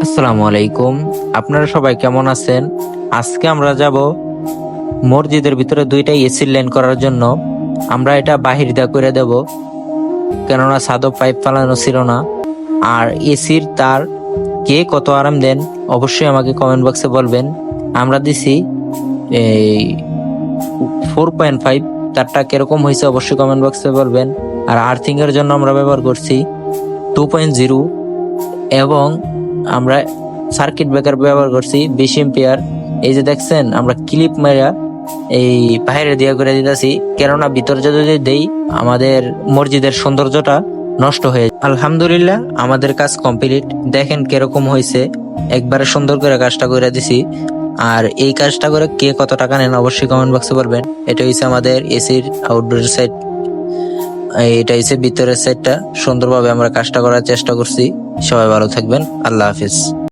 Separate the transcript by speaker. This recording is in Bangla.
Speaker 1: আসসালামু আলাইকুম। আপনারা সবাই কেমন আছেন? আজকে আমরা যাব মসজিদের ভিতরে দুইটা এসির লাইন করার জন্য। আমরা এটা বাহির দিয়ে করে দেব, কেননা সাদো পাইপ ফালানো ছিল না। আর এসির তার কে কত আরাম দেন অবশ্যই আমাকে কমেন্ট বক্সে বলবেন। আমরা দিছি এই 4.5, তারটা কিরকম হয়েছে অবশ্যই কমেন্ট বক্সে বলবেন। আর আর্থিং এর জন্য আমরা ব্যবহার করছি 2.0, এবং আমরা সার্কিট ব্রেকার ব্যবহার করছি 20 এম্পিয়ার। এই যে দেখছেন, আমরা ক্লিপ মারা এই বাইরে দিয়ে করে দিতেছি, কেননা ভিতরে যদি দেই আমাদের মসজিদের সৌন্দর্যটা নষ্ট হয়ে যায়। আলহামদুলিল্লাহ, আমাদের কাজ কমপ্লিট। দেখেন কিরকম হয়েছে, একবারে সুন্দর করে কাজটা করে দিছি। আর এই কাজটা করে কে কত টাকা নেন অবশ্যই কমেন্ট বক্সে বলবেন। এটা হচ্ছে আমাদের এসির আউটডোর সাইড, এটা হচ্ছে ভিতরের সাইডটা। সুন্দরভাবে আমরা কাজটা করার চেষ্টা করছি। সবাই ভালো থাকবেন, আল্লাহ হাফিজ।